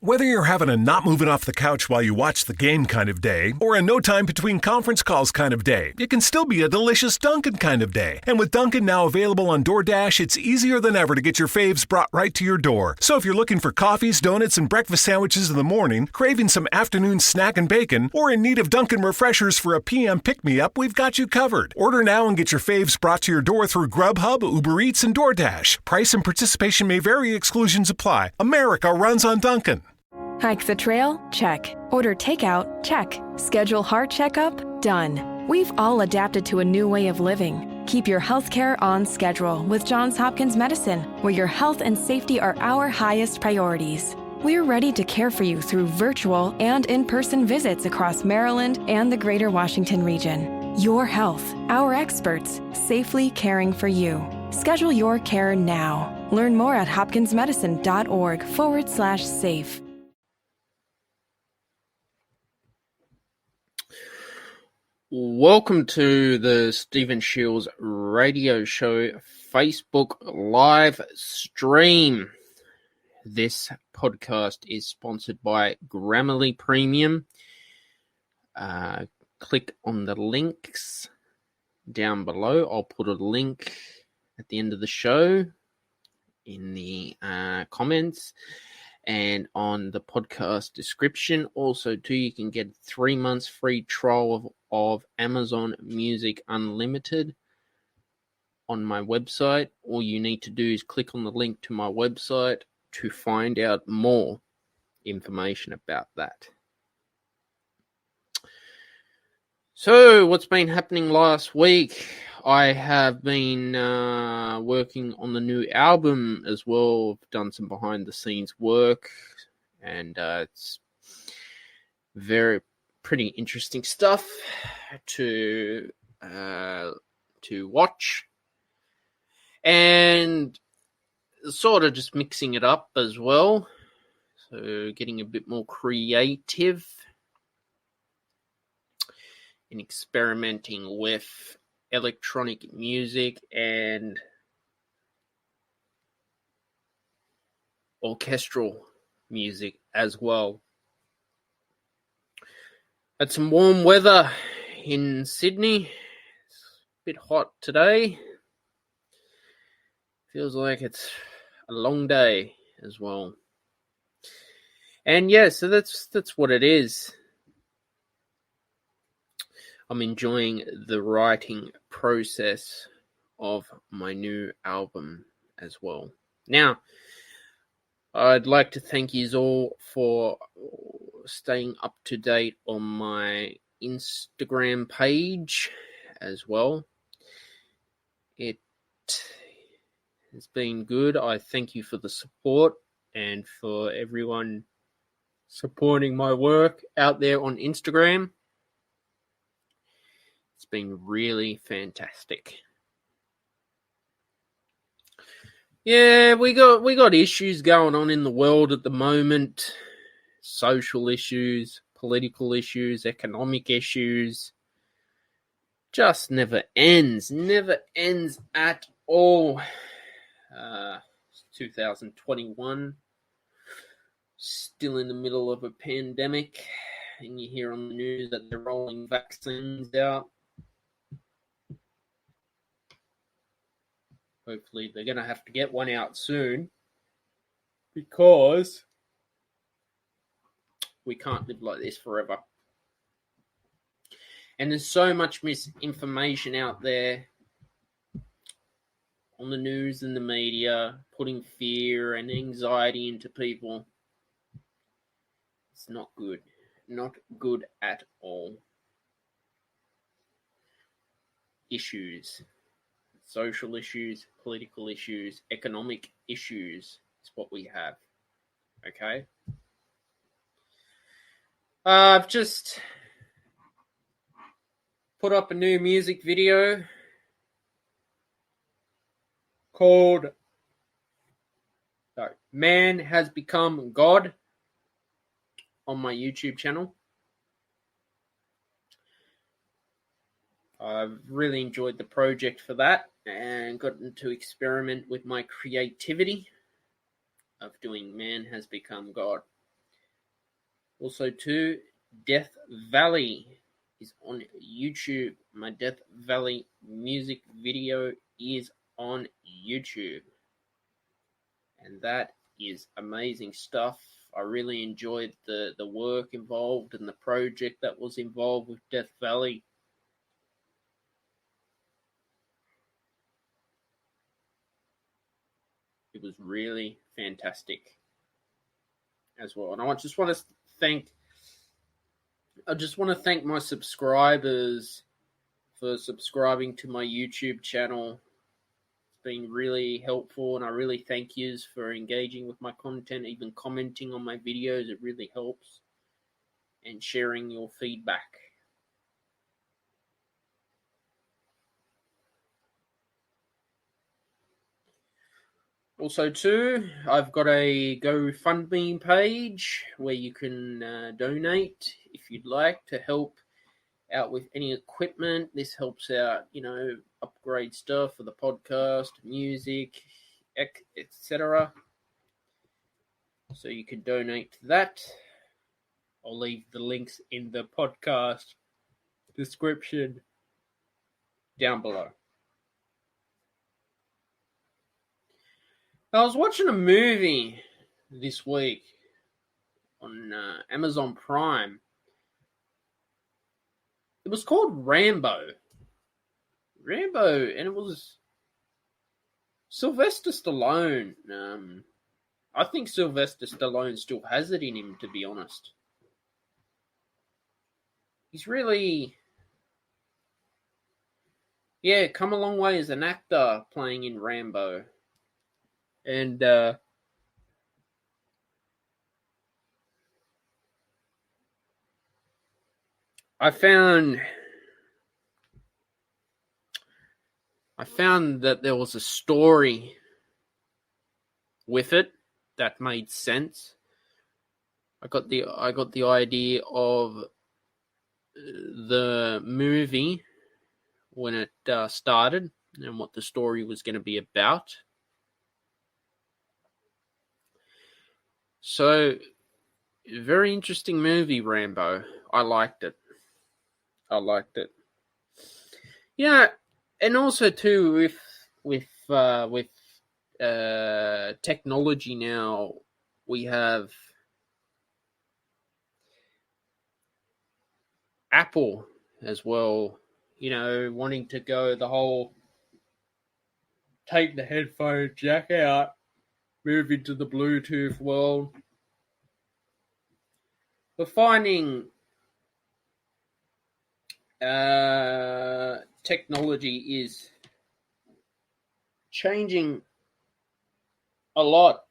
Whether you're having a not moving off the couch while you watch the game kind of day, or a no time between conference calls kind of day, it can still be a delicious Dunkin' kind of day. And with Dunkin' now available on DoorDash, it's easier than ever to get your faves brought right to your door. So if you're looking for coffees, donuts, and breakfast sandwiches in the morning, craving some afternoon snack and bacon, or in need of Dunkin' refreshers for a PM pick-me-up, we've got you covered. Order now and get your faves brought to your door through Grubhub, Uber Eats, and DoorDash. Price and participation may vary. Exclusions apply. America runs on Dunkin'. Hike the trail? Check. Order takeout? Check. Schedule heart checkup? Done. We've all adapted to a new way of living. Keep your healthcare on schedule with Johns Hopkins Medicine, where your health and safety are our highest priorities. We're ready to care for you through virtual and in-person visits across Maryland and the greater Washington region. Your health, our experts, safely caring for you. Schedule your care now. Learn more at hopkinsmedicine.org/safe. Welcome to the Stephen Shiels radio show Facebook live stream. This podcast is sponsored by Grammarly Premium. Click on the links down below. I'll put a link at the end of the show in the comments and on the podcast description. Also, too, you can get 3 months free trial of Amazon Music Unlimited on my website. All you need to do is click on the link to my website to find out more information about that. So, what's been happening last week? I have been working on the new album as well. I've done some behind-the-scenes work, and it's pretty interesting stuff to watch, and sort of just mixing it up as well. So getting a bit more creative and experimenting with electronic music and orchestral music as well. Had some warm weather in Sydney. It's a bit hot today. Feels like it's a long day as well. And yeah, so that's what it is. I'm enjoying the writing process of my new album as well. Now, I'd like to thank you all for staying up to date on my Instagram page as well. It has been good. I thank you for the support and for everyone supporting my work out there on Instagram. It's been really fantastic. Yeah, we got issues going on in the world at the moment. Social issues, political issues, economic issues. Just never ends at all. 2021, still in the middle of a pandemic, and you hear on the news that they're rolling vaccines out. Hopefully they're going to have to get one out soon, because we can't live like this forever. And there's so much misinformation out there on the news and the media, putting fear and anxiety into people. It's not good. Not good at all. Issues. Social issues, political issues, economic issues is what we have. Okay? I've just put up a new music video called Man Has Become God on my YouTube channel. I've really enjoyed the project for that and gotten to experiment with my creativity of doing Man Has Become God. Also, too, Death Valley is on YouTube. My Death Valley music video is on YouTube. And that is amazing stuff. I really enjoyed the work involved and the project that was involved with Death Valley. It was really fantastic as well. And I just want to thank my subscribers for subscribing to my YouTube channel. It's been really helpful, and I really thank you for engaging with my content, even commenting on my videos. It really helps, and sharing your feedback. Also, too, I've got a GoFundMe page where you can donate if you'd like to help out with any equipment. This helps out, upgrade stuff for the podcast, music, etc. So you can donate to that. I'll leave the links in the podcast description down below. I was watching a movie this week on Amazon Prime. It was called Rambo, and it was Sylvester Stallone. I think Sylvester Stallone still has it in him, to be honest. He's really, come a long way as an actor playing in Rambo. And I found that there was a story with it that made sense. I got the idea of the movie when it started and what the story was going to be about. So, very interesting movie, Rambo. I liked it. Yeah, and also too with technology now, we have Apple as well. Wanting to go the whole take the headphone jack out, move into the Bluetooth world. We're finding technology is changing a lot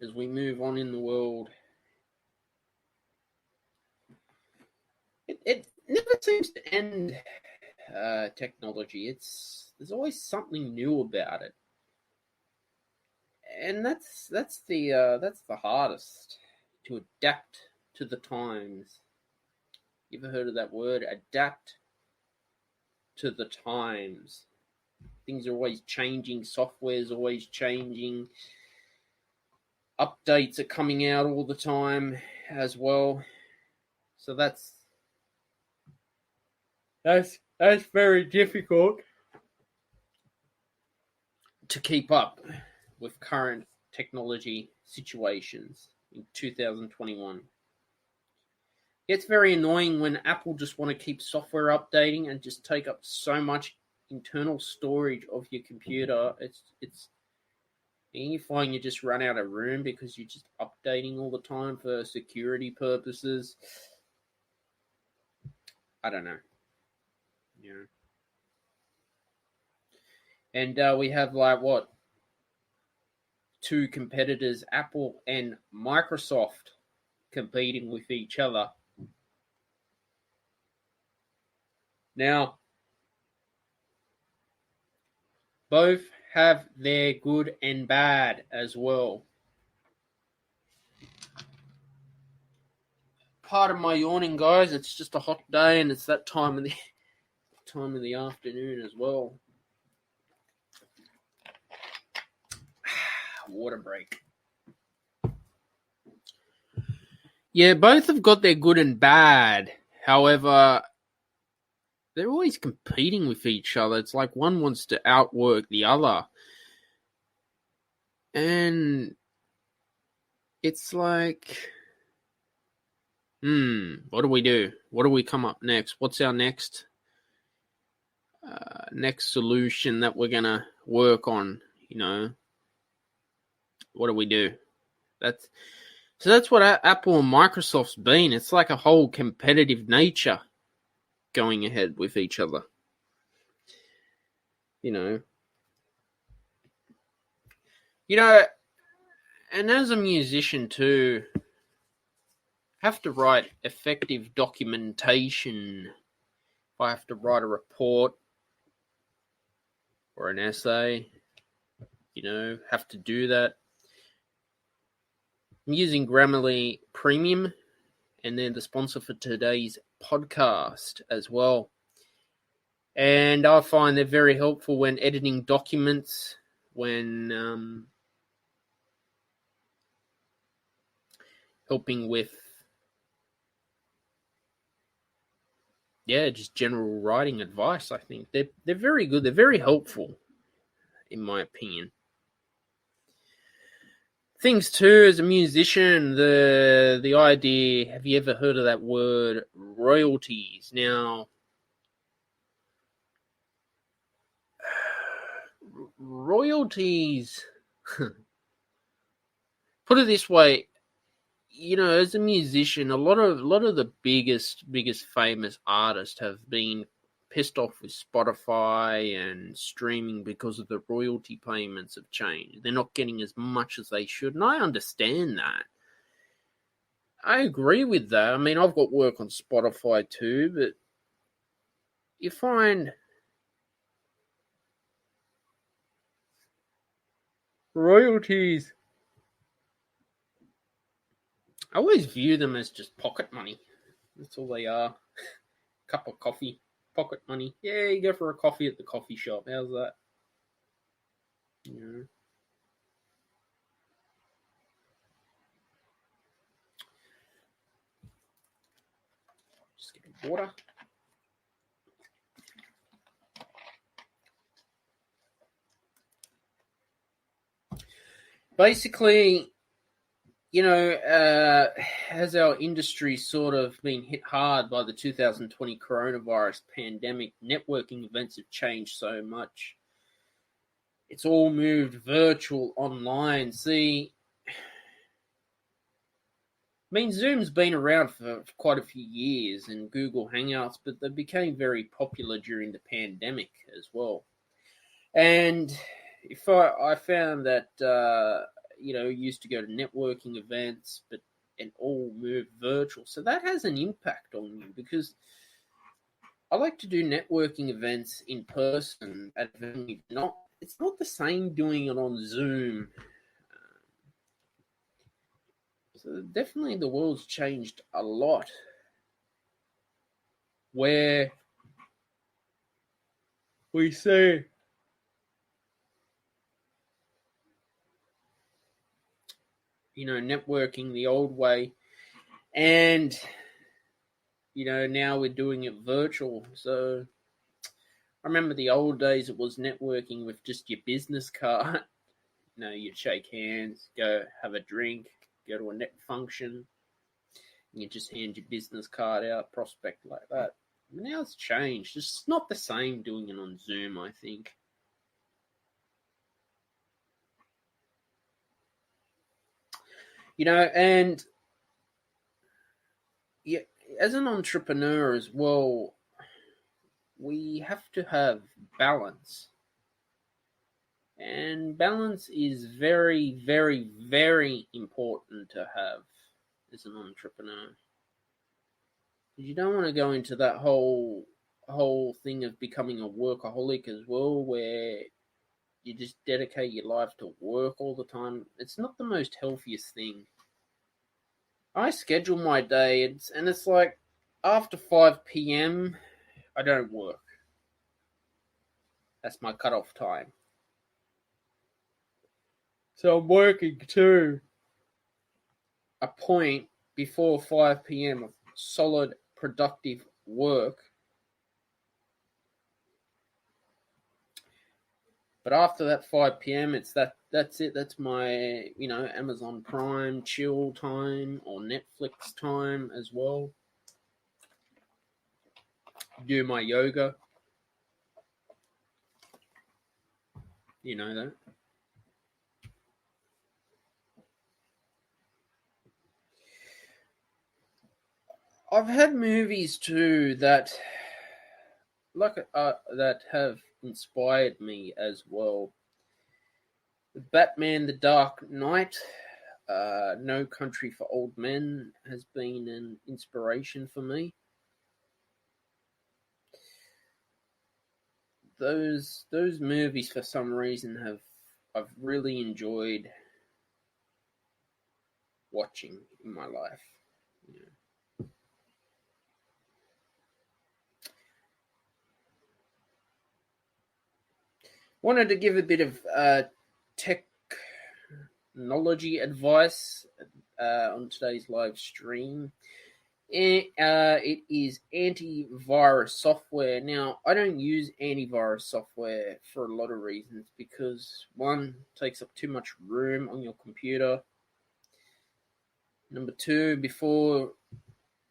as we move on in the world. It never seems to end. Technology. There's always something new about it, and that's the hardest, to adapt to the times. You ever heard of that word? Adapt to the times. Things are always changing. Software is always changing. Updates are coming out all the time as well. So that's very difficult to keep up with current technology situations in 2021. It's very annoying when Apple just want to keep software updating and just take up so much internal storage of your computer. It's you find you just run out of room because you're just updating all the time for security purposes. I don't know. And we have two competitors, Apple and Microsoft, competing with each other. Now, both have their good and bad as well. Pardon my yawning, guys. It's just a hot day, and it's that time of the afternoon as well. Water break. Yeah, both have got their good and bad. However, they're always competing with each other. It's like one wants to outwork the other. And it's like, what do we do? What do we come up next? What's our next solution that we're going to work on, What do we do? That's what Apple and Microsoft's been. It's like a whole competitive nature going ahead with each other. And as a musician too, have to write effective documentation. If I have to write a report or an essay, have to do that. I'm using Grammarly Premium, and they're the sponsor for today's podcast as well. And I find they're very helpful when editing documents, when helping with, just general writing advice. I think they're very good. They're very helpful, in my opinion. Things too, as a musician, the idea, have you ever heard of that word, royalties? Now, royalties, put it this way, as a musician, a lot of the biggest famous artists have been pissed off with Spotify and streaming because of the royalty payments have changed. They're not getting as much as they should, and I understand that. I agree with that. I mean, I've got work on Spotify too, but you find royalties, I always view them as just pocket money. That's all they are. Cup of coffee, pocket money. Yeah, you go for a coffee at the coffee shop. How's that? Just get water. Basically, has our industry sort of been hit hard by the 2020 coronavirus pandemic? Networking events have changed so much. It's all moved virtual, online. See, I mean, Zoom's been around for quite a few years, and Google Hangouts, but they became very popular during the pandemic as well. And if I found that used to go to networking events, but and all move virtual. So that has an impact on you, because I like to do networking events in person at a venue. It's not the same doing it on Zoom. So definitely the world's changed a lot, where we see networking the old way, and now we're doing it virtual. So I remember the old days, it was networking with just your business card. You'd shake hands, go have a drink, go to a net function, and you just hand your business card out, prospect like that. But now it's changed. It's not the same doing it on Zoom, I think. And yeah, as an entrepreneur as well, we have to have balance. And balance is very, very, very important to have as an entrepreneur. You don't want to go into that whole thing of becoming a workaholic as well, where you just dedicate your life to work all the time. It's not the most healthiest thing. I schedule my day, and it's like after 5 p.m, I don't work. That's my cutoff time. So I'm working to a point before 5 p.m. of solid, productive work. But after that 5 p.m., that's it. That's my, Amazon Prime chill time or Netflix time as well. Do my yoga. You know that. I've had movies too that have inspired me as well. Batman: The Dark Knight, No Country for Old Men has been an inspiration for me. Those movies, for some reason, I've really enjoyed watching in my life. Yeah. Wanted to give a bit of technology advice on today's live stream. It is antivirus software. Now, I don't use antivirus software for a lot of reasons because, one, it takes up too much room on your computer. Number two, before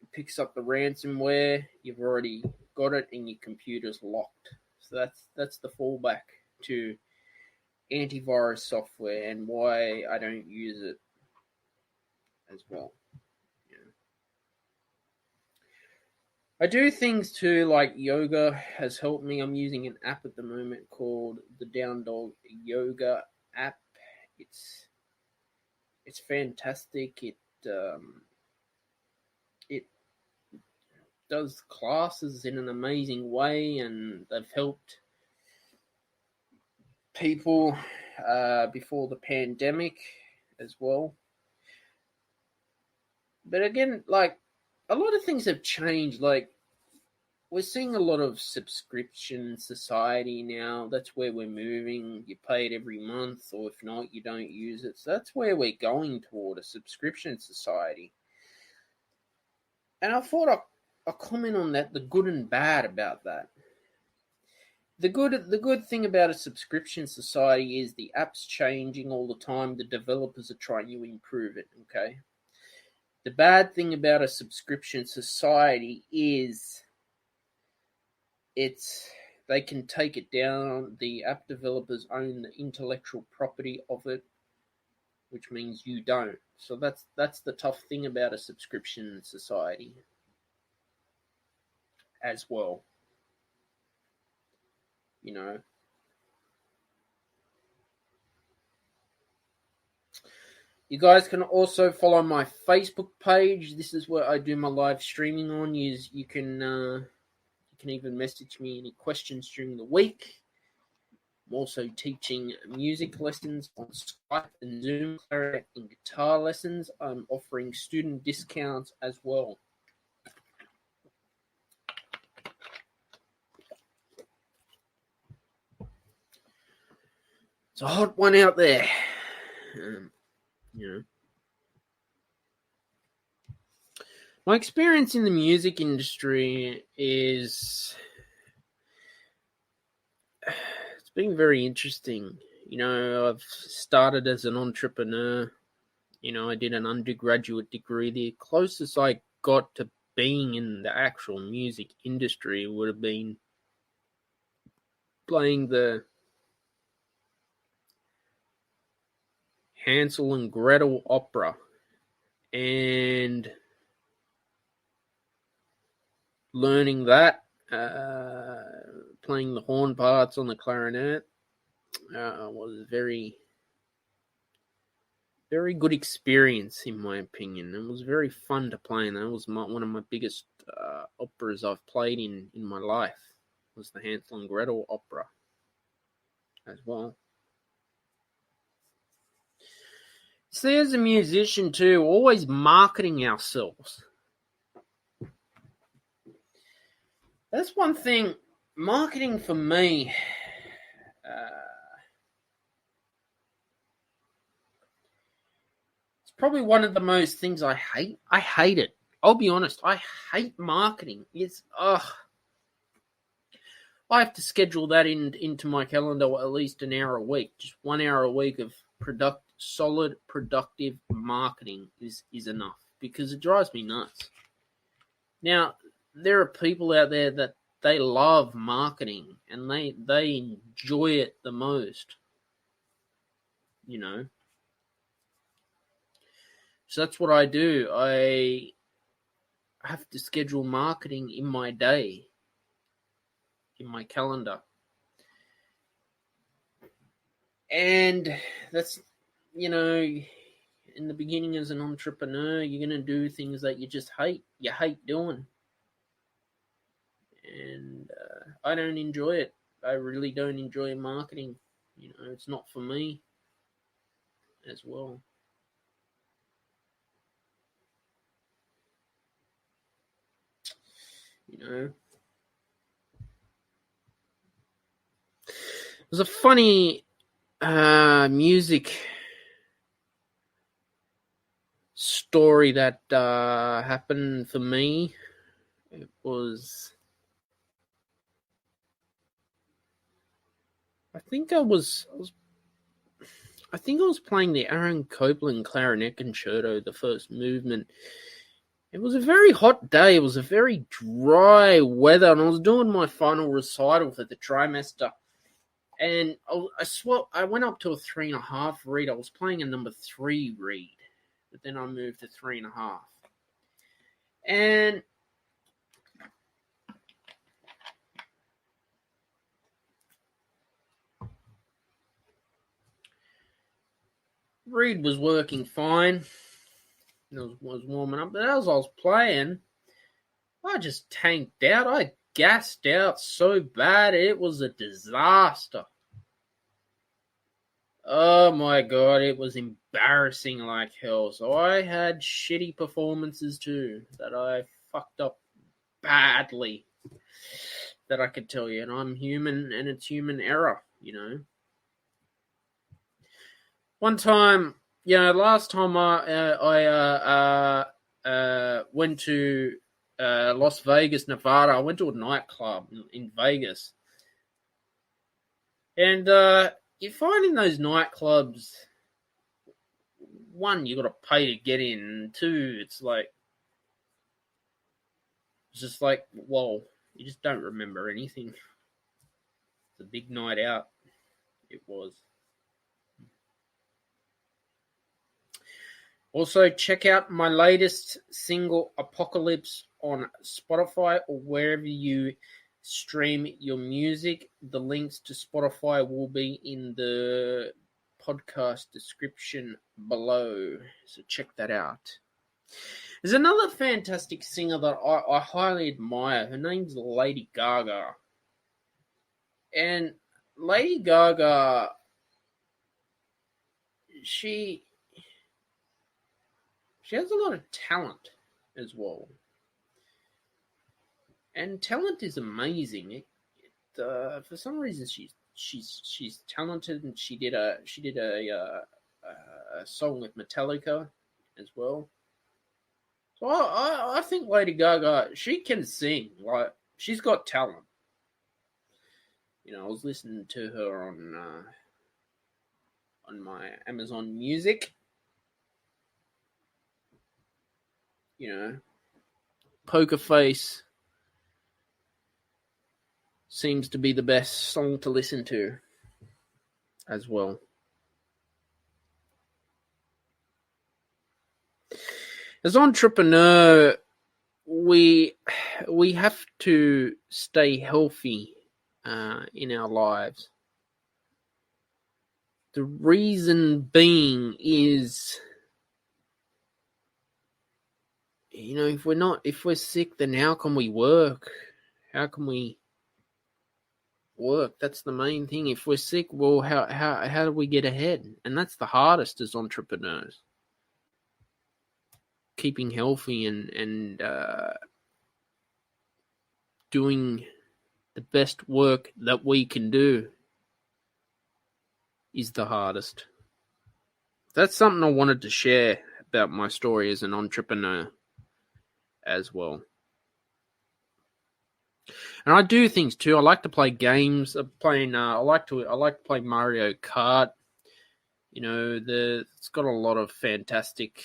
it picks up the ransomware, you've already got it and your computer's locked. So that's the fallback to antivirus software and why I don't use it as well. I do things too, like yoga has helped me. I'm using an app at the moment called the Down Dog Yoga app. It's fantastic. It does classes in an amazing way, and they've helped people before the pandemic as well. But again, like, a lot of things have changed. Like, we're seeing a lot of subscription society now. That's where we're moving. You pay it every month, or if not, you don't use it. So that's where we're going toward, a subscription society. And I thought I'll comment on that, the good and bad about that. The good thing about a subscription society is the app's changing all the time. The developers are trying to improve it, okay? The bad thing about a subscription society is they can take it down. The app developers own the intellectual property of it, which means you don't. So that's the tough thing about a subscription society as well. You know. You guys can also follow my Facebook page. This is where I do my live streaming on. You can even message me any questions during the week. I'm also teaching music lessons on Skype and Zoom, clarinet and guitar lessons. I'm offering student discounts as well. It's a hot one out there. My experience in the music industry it's been very interesting. I've started as an entrepreneur. I did an undergraduate degree. The closest I got to being in the actual music industry would have been playing the Hansel and Gretel opera and learning that, playing the horn parts on the clarinet was a very, very good experience in my opinion. It was very fun to play, and that was one of my biggest operas I've played in my life, was the Hansel and Gretel opera as well. See, as a musician too, always marketing ourselves. That's one thing. Marketing for me, it's probably one of the most things I hate. I hate it. I'll be honest. I hate marketing. It's I have to schedule that into my calendar at least an hour a week. Just 1 hour a week of solid, productive marketing is enough because it drives me nuts. Now, there are people out there that they love marketing and they enjoy it the most. You know. So that's what I do. I have to schedule marketing in my day, in my calendar. And that's, in the beginning as an entrepreneur, you're going to do things that you just hate. You hate doing. And I don't enjoy it. I really don't enjoy marketing. It's not for me as well. There's a funny music story that happened for me. It was, I think I was playing the Aaron Copland clarinet concerto, the first movement. It was a very hot day. It was a very dry weather, and I was doing my final recital for the trimester. And I went up to a 3.5 reed. I was playing a number 3 reed, but then I moved to 3.5. And reed was working fine. It was warming up, but as I was playing, I just tanked out. I gassed out so bad, it was a disaster. Oh my god, it was embarrassing like hell. So I had shitty performances too, that I fucked up badly, that I could tell you. And I'm human, and it's human error, One time, last time I went to Las Vegas, Nevada. I went to a nightclub in Vegas. And you find in those nightclubs, one, you got to pay to get in. And two, it's just like, whoa, you just don't remember anything. It's a big night out. It was. Also, check out my latest single, Apocalypse, on Spotify or wherever you stream your music. The links to Spotify will be in the podcast description below, so check that out. There's another fantastic singer that I highly admire. Her name's Lady Gaga. And Lady Gaga, she has a lot of talent as well. And talent is amazing. For some reason, she's talented, and she did a song with Metallica as well. So I think Lady Gaga, she can sing. Like, she's got talent. I was listening to her on my Amazon Music. Poker Face seems to be the best song to listen to as well. As entrepreneur, we have to stay healthy in our lives. The reason being is, if we're sick, then how can we work? How can we work? That's the main thing. If we're sick, well, how do we get ahead? And that's the hardest as entrepreneurs. Keeping healthy and doing the best work that we can do is the hardest. That's something I wanted to share about my story as an entrepreneur as well. And I do things too. I like to play games. I like to play Mario Kart. You know, it's got a lot of fantastic.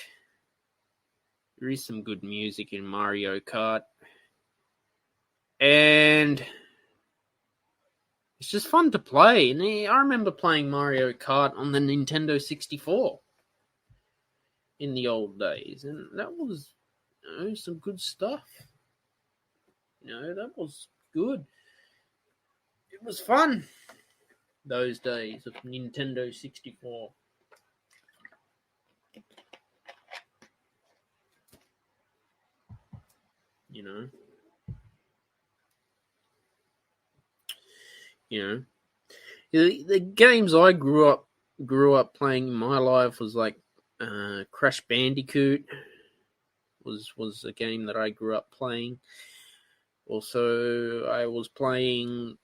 There is some good music in Mario Kart, and it's just fun to play. And I remember playing Mario Kart on the Nintendo 64 in the old days, and that was, some good stuff. That was good. It was fun those days of Nintendo 64. The games I grew up playing in my life was like Crash Bandicoot was a game that I grew up playing. Also, I was playing,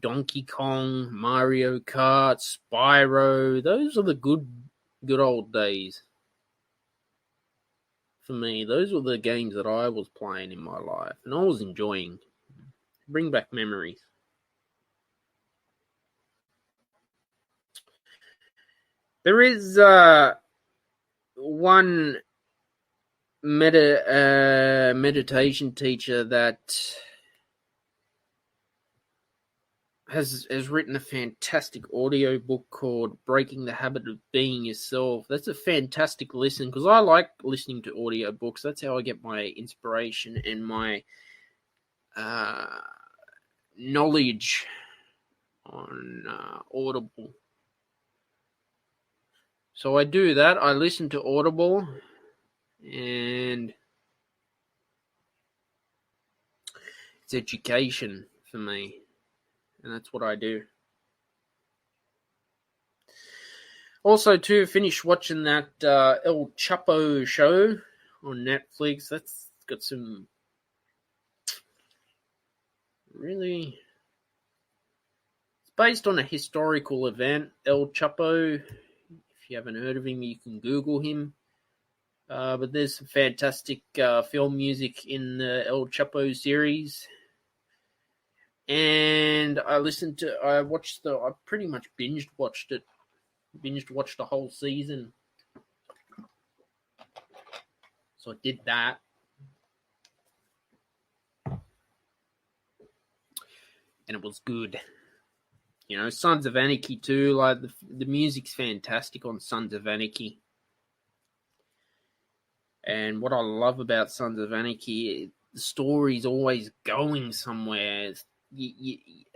Donkey Kong, Mario Kart, Spyro. Those are the good old days. For me, those were the games that I was playing in my life, and I was enjoying. Bring back memories. There is one meditation teacher that has written a fantastic audio book called Breaking the Habit of Being Yourself. That's a fantastic listen, because I like listening to audio books. That's how I get my inspiration and my knowledge on Audible. So I do that. I listen to Audible, and it's education for me. And that's what I do. Also, to finish watching that El Chapo show on Netflix. That's got some really... It's based on a historical event, El Chapo. If you haven't heard of him, you can Google him. But there's some fantastic film music in the El Chapo series. And I pretty much binge watched the whole season. So I did that. And it was good. Sons of Anarchy too. Like the music's fantastic on Sons of Anarchy. And what I love about Sons of Anarchy, the story's always going somewhere.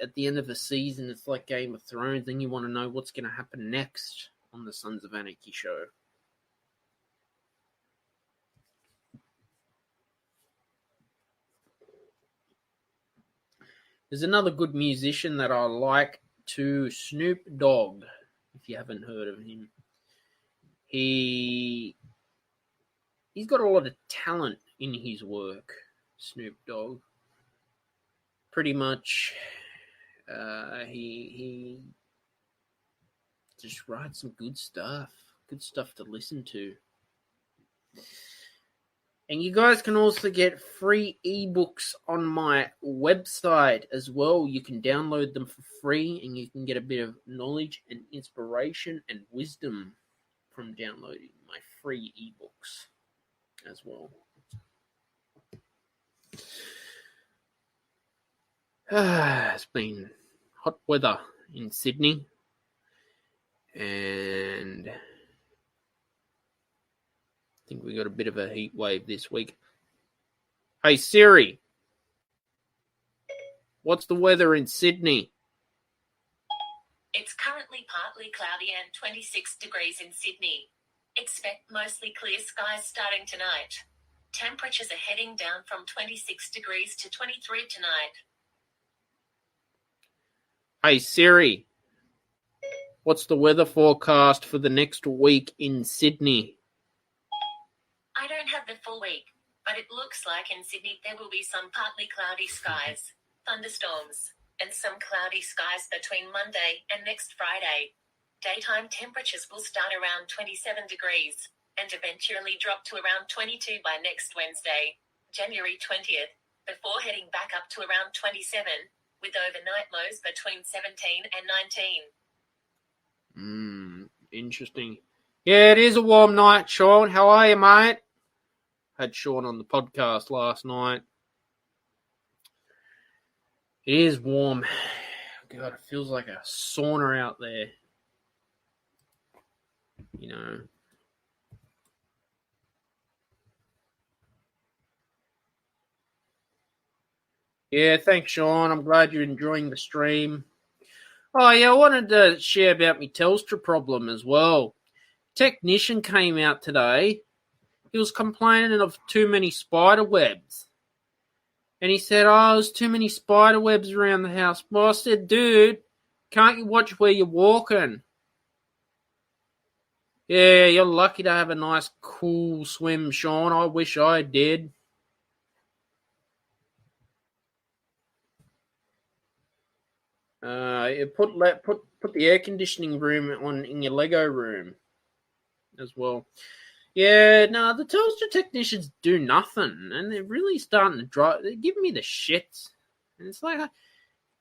At the end of the season, it's like Game of Thrones. Then you want to know what's going to happen next on the Sons of Anarchy show. There's another good musician that I like too, Snoop Dogg, if you haven't heard of him. He's got a lot of talent in his work, Snoop Dogg. Pretty much, he just writes some good stuff to listen to. And you guys can also get free ebooks on my website as well. You can download them for free, and you can get a bit of knowledge and inspiration and wisdom from downloading my free ebooks as well. It's been hot weather in Sydney, and I think we got a bit of a heat wave this week. Hey Siri, what's the weather in Sydney? It's currently partly cloudy and 26 degrees in Sydney. Expect mostly clear skies starting tonight. Temperatures are heading down from 26 degrees to 23 tonight. Hey Siri, what's the weather forecast for the next week in Sydney? I don't have the full week, but it looks like in Sydney there will be some partly cloudy skies, thunderstorms, and some cloudy skies between Monday and next Friday. Daytime temperatures will start around 27 degrees, and eventually drop to around 22 by next Wednesday, January 20th, before heading back up to around 27, with overnight lows between 17 and 19. Interesting. Yeah, it is a warm night, Sean. How are you, mate? Had Sean on the podcast last night. It is warm. God, it feels like a sauna out there. You know. Yeah, thanks, Sean. I'm glad you're enjoying the stream. Oh, yeah, I wanted to share about my Telstra problem as well. Technician came out today. He was complaining of too many spider webs. And he said, there's too many spider webs around the house. Well, I said, dude, can't you watch where you're walking? Yeah, you're lucky to have a nice, cool swim, Sean. I wish I did. Put the air conditioning room on in your Lego room as well. Yeah, no, the Telstra technicians do nothing, and they're really starting to drive. They're giving me the shits, and it's like I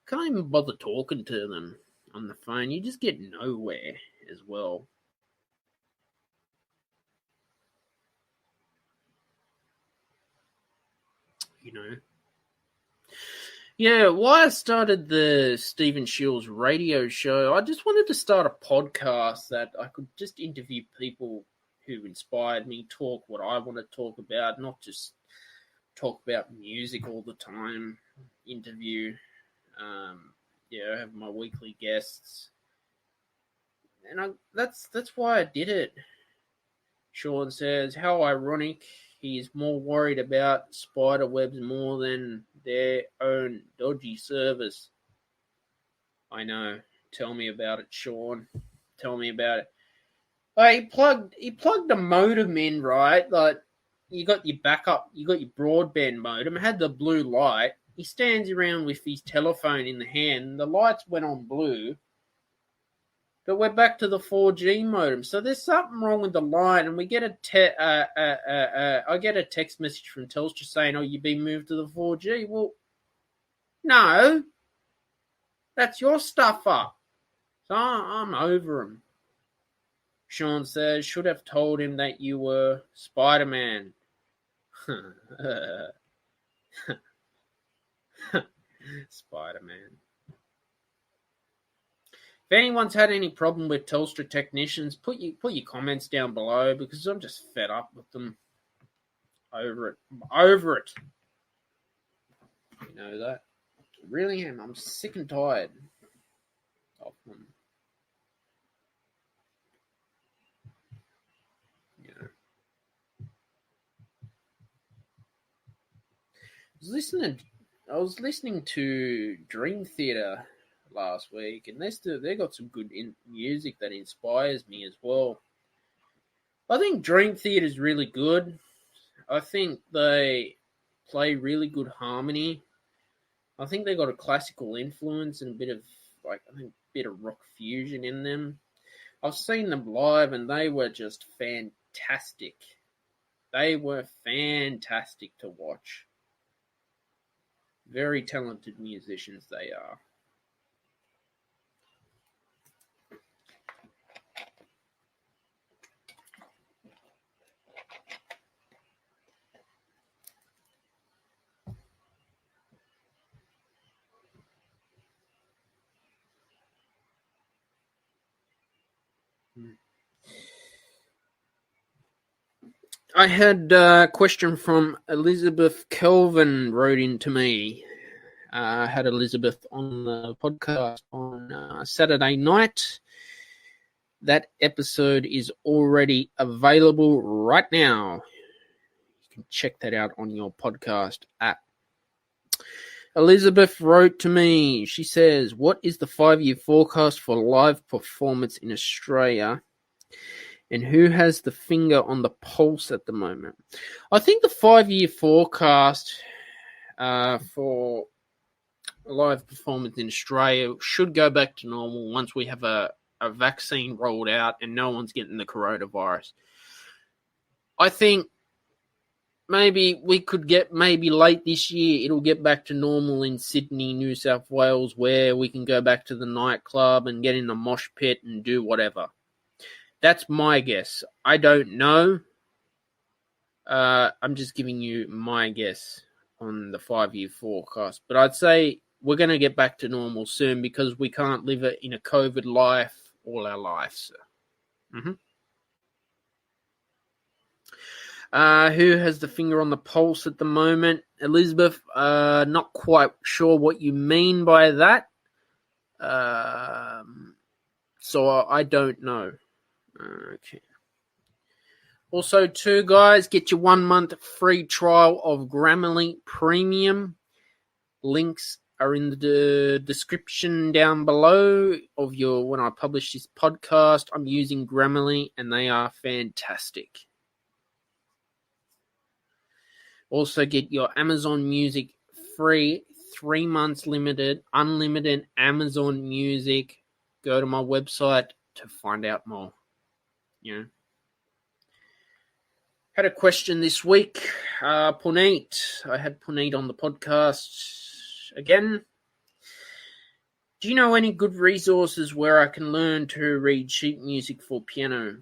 can't even bother talking to them on the phone. You just get nowhere as well. You know. Yeah, why I started the Stephen Shiels radio show, I just wanted to start a podcast that I could just interview people who inspired me, talk what I want to talk about, not just talk about music all the time, interview. I have my weekly guests. And that's why I did it. Sean says, how ironic. He's more worried about spider webs more than their own dodgy service. I know. Tell me about it, Sean. Tell me about it. He plugged a modem in, right? Like, you got your backup, you got your broadband modem. It had the blue light. He stands around with his telephone in the hand. The lights went on blue. But we're back to the 4G modem. So there's something wrong with the line, and we get I get a text message from Telstra saying, you've been moved to the 4G. Well, no. That's your stuff up. So I'm over him. Sean says, should have told him that you were Spider-Man. Spider-Man. If anyone's had any problem with Telstra technicians, put your comments down below, because I'm just fed up with them. Over it. I'm over it. You know that? I really am. I'm sick and tired of them. Yeah. I was listening to Dream Theater last week, and they got some good music that inspires me as well. I think Dream Theater is really good. I think they play really good harmony. I think they got a classical influence and a bit of rock fusion in them. I've seen them live, and they were just fantastic. They were fantastic to watch. Very talented musicians they are. I had a question from Elizabeth Kelvin wrote into me. I had Elizabeth on the podcast on Saturday night. That episode is already available right now. You can check that out on your podcast app. Elizabeth wrote to me. She says, what is the 5-year forecast for live performance in Australia? And who has the finger on the pulse at the moment? I think the 5-year forecast for live performance in Australia should go back to normal once we have a vaccine rolled out and no one's getting the coronavirus. I think maybe we could get late this year, it'll get back to normal in Sydney, New South Wales, where we can go back to the nightclub and get in the mosh pit and do whatever. That's my guess. I don't know. I'm just giving you my guess on the 5-year forecast. But I'd say we're going to get back to normal soon because we can't live in a COVID life all our lives. Mm-hmm. Who has the finger on the pulse at the moment? Elizabeth, not quite sure what you mean by that. So I don't know. Okay. Also, too, guys, get your 1 month free trial of Grammarly Premium. Links are in the description down below of when I publish this podcast. I'm using Grammarly and they are fantastic. Also, get your Amazon Music free, 3 months limited, unlimited Amazon Music. Go to my website to find out more. Yeah. Had a question this week. Puneet. I had Puneet on the podcast again. Do you know any good resources where I can learn to read sheet music for piano?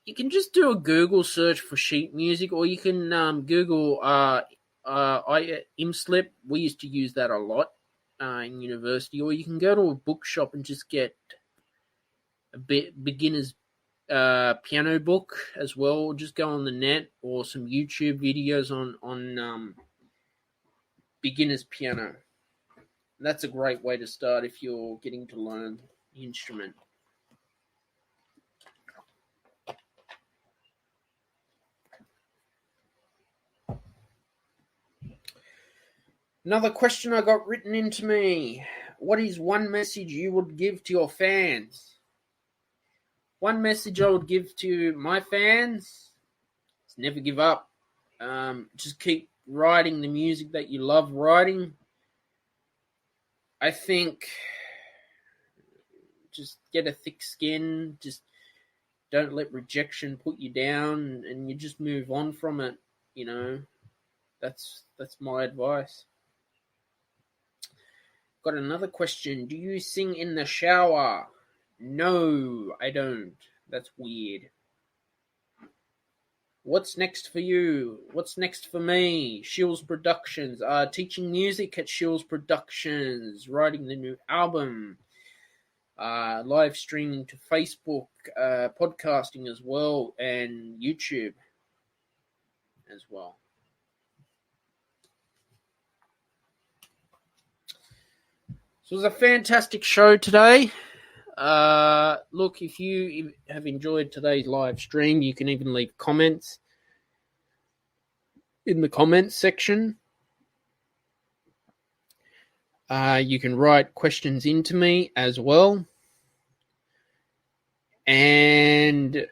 You can just do a Google search for sheet music, or you can Google IMSlip. We used to use that a lot in university. Or you can go to a bookshop and just get a beginner's piano book as well. Or just go on the net or some YouTube videos on beginner's piano. That's a great way to start if you're getting to learn the instrument. Another question I got written into me. What is one message you would give to your fans? One message I would give to my fans is never give up. Just keep writing the music that you love writing. I think just get a thick skin. Just don't let rejection put you down, and you just move on from it. You know, that's my advice. Got another question. Do you sing in the shower? No, I don't. That's weird. What's next for you? What's next for me? Shiels Productions. Teaching music at Shiels Productions. Writing the new album. Live streaming to Facebook. Podcasting as well. And YouTube as well. So it was a fantastic show today. Look, if you have enjoyed today's live stream, you can even leave comments in the comments section. You can write questions into me as well. And,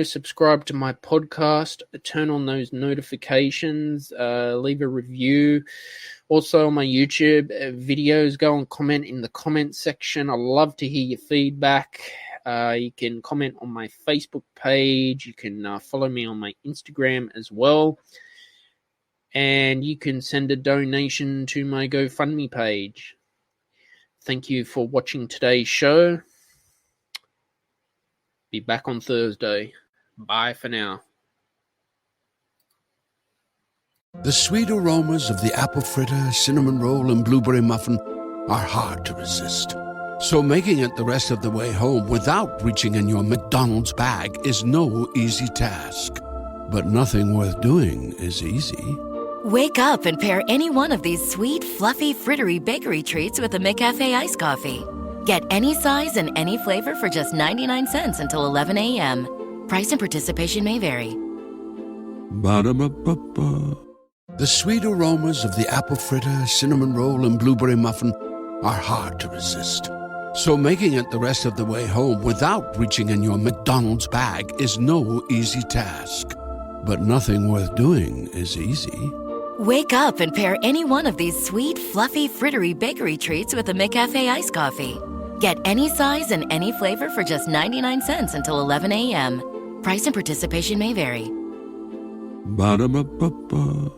subscribe to my podcast, turn on those notifications, leave a review. Also on my YouTube videos, go and comment in the comment section. I love to hear your feedback. You can comment on my Facebook page. You can follow me on my Instagram as well. And you can send a donation to my GoFundMe page. Thank you for watching today's show. Be back on Thursday. Bye for now. The sweet aromas of the apple fritter, cinnamon roll, and blueberry muffin are hard to resist. So making it the rest of the way home without reaching in your McDonald's bag is no easy task. But nothing worth doing is easy. Wake up and pair any one of these sweet, fluffy, frittery bakery treats with a McCafe iced coffee. Get any size and any flavor for just 99 cents until 11 a.m. Price and participation may vary. Ba-da-ba-ba-ba. The sweet aromas of the apple fritter, cinnamon roll, and blueberry muffin are hard to resist. So making it the rest of the way home without reaching in your McDonald's bag is no easy task. But nothing worth doing is easy. Wake up and pair any one of these sweet, fluffy, frittery bakery treats with a McCafe iced coffee. Get any size and any flavor for just 99 cents until 11 a.m. Price and participation may vary. Ba-da-ba-ba-ba.